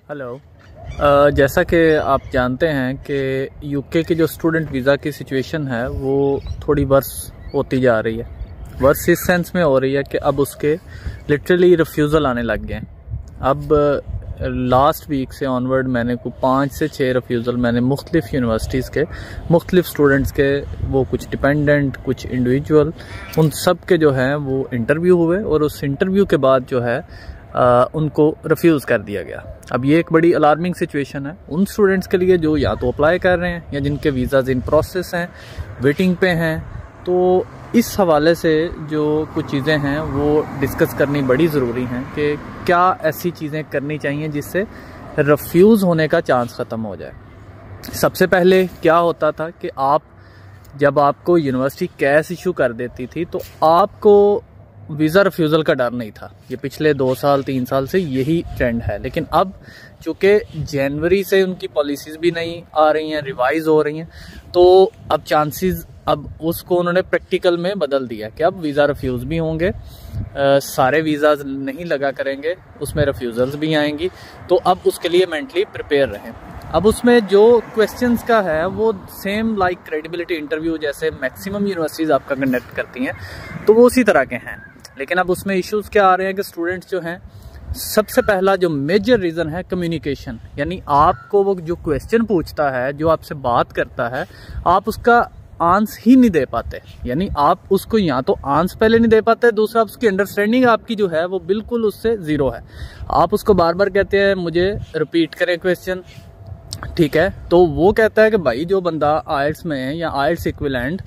Hello. जैसा कि आप जानते हैं कि यूके की जो स्टूडेंट वीज़ा की सिचुएशन है वो थोड़ी वर्स होती जा रही है। वर्स इस सेंस में हो रही है कि अब उसके लिटरली रिफ्यूज़ल आने लग गए हैं। अब लास्ट वीक से ऑनवर्ड मैंने को 5 से 6 रिफ्यूज़ल मैंने मुख्तलिफ़ यूनिवर्सिटीज़ के मुख्तलिफ़ स्टूडेंट्स के, वो कुछ डिपेंडेंट कुछ इंडिविजुअल, उन सब के जो हैं वो इंटरव्यू हुए और उस इंटरव्यू के बाद जो है उनको रिफ्यूज़ कर दिया गया। अब ये एक बड़ी अलार्मिंग सिचुएशन है उन स्टूडेंट्स के लिए जो या तो अप्लाई कर रहे हैं या जिनके वीज़ाज़ इन प्रोसेस हैं, वेटिंग पे हैं। तो इस हवाले से जो कुछ चीज़ें हैं वो डिस्कस करनी बड़ी ज़रूरी हैं कि क्या ऐसी चीज़ें करनी चाहिए जिससे रिफ्यूज़ होने का चांस ख़त्म हो जाए। सबसे पहले क्या होता था कि जब आपको यूनिवर्सिटी कैश इशू कर देती थी तो आपको वीज़ा रिफ्यूज़ल का डर नहीं था। ये पिछले 2 साल 3 साल से यही ट्रेंड है। लेकिन अब चूँकि जनवरी से उनकी पॉलिसीज़ भी नहीं आ रही हैं, रिवाइज़ हो रही हैं, तो अब चांसेस अब उसको उन्होंने प्रैक्टिकल में बदल दिया कि अब वीज़ा रिफ्यूज़ भी होंगे, सारे वीज़ाज नहीं लगा करेंगे, उसमें रिफ्यूज़ल्स भी आएंगी। तो अब उसके लिए मेंटली प्रिपेयर रहें। अब उसमें जो क्वेश्चंस का है वो सेम लाइक क्रेडिबिलिटी इंटरव्यू जैसे मैक्सिमम यूनिवर्सिटीज़ आपका कंडक्ट करती हैं, तो वो उसी तरह के हैं। लेकिन अब उसमें इश्यूज़ क्या आ रहे हैं कि स्टूडेंट्स जो हैं, सबसे पहला जो मेजर रीज़न है कम्युनिकेशन, यानी आपको वो जो क्वेश्चन पूछता है, जो आपसे बात करता है, आप उसका आंसर ही नहीं दे पाते। यानी आप उसको या तो आंसर पहले नहीं दे पाते, दूसरा उसकी अंडरस्टैंडिंग आपकी जो है वो बिल्कुल उससे ज़ीरो है। आप उसको बार बार कहते हैं मुझे रिपीट करें क्वेश्चन, ठीक है, तो वो कहता है कि भाई जो बंदा आइल्स में है या आइल्स इक्विवेलेंट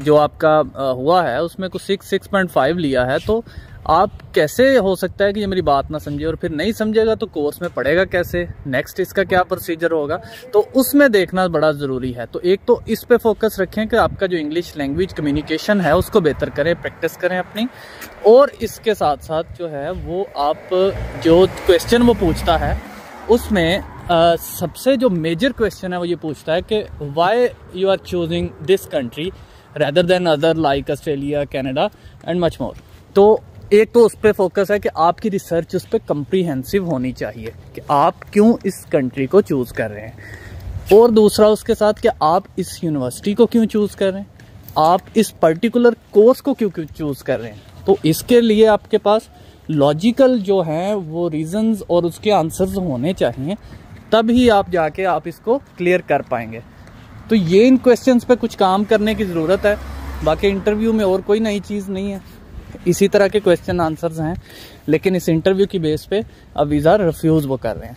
जो आपका हुआ है उसमें कुछ 6.5 लिया है, तो आप कैसे हो सकता है कि ये मेरी बात ना समझे, और फिर नहीं समझेगा तो कोर्स में पढ़ेगा कैसे, नेक्स्ट इसका क्या प्रोसीजर होगा, तो उसमें देखना बड़ा ज़रूरी है। तो एक तो इस पे फोकस रखें कि आपका जो इंग्लिश लैंग्वेज कम्युनिकेशन है उसको बेहतर करें, प्रैक्टिस करें अपनी। और इसके साथ साथ जो है वो आप जो क्वेश्चन वो पूछता है उसमें सबसे जो मेजर क्वेश्चन है वो ये पूछता है कि why you are choosing this country rather than other like Australia, Canada and much more. तो एक तो उस पर फोकस है कि आपकी रिसर्च उस पर कम्प्रीहेंसिव होनी चाहिए कि आप क्यों इस कंट्री को चूज़ कर रहे हैं, और दूसरा उसके साथ कि आप इस यूनिवर्सिटी को क्यों चूज़ कर रहे हैं, आप इस पर्टिकुलर कोर्स को क्यों चूज़ कर रहे हैं। तो इसके लिए आपके पास लॉजिकल जो हैं वो रीजंस और उसके आंसर्स होने चाहिए, तब ही आप जाके आप इसको क्लियर कर पाएंगे। तो ये इन क्वेश्चंस पे कुछ काम करने की ज़रूरत है। बाकी इंटरव्यू में और कोई नई चीज़ नहीं है, इसी तरह के क्वेश्चन आंसर्स हैं, लेकिन इस इंटरव्यू की बेस पे अब वीज़ा रिफ्यूज़ वो कर रहे हैं।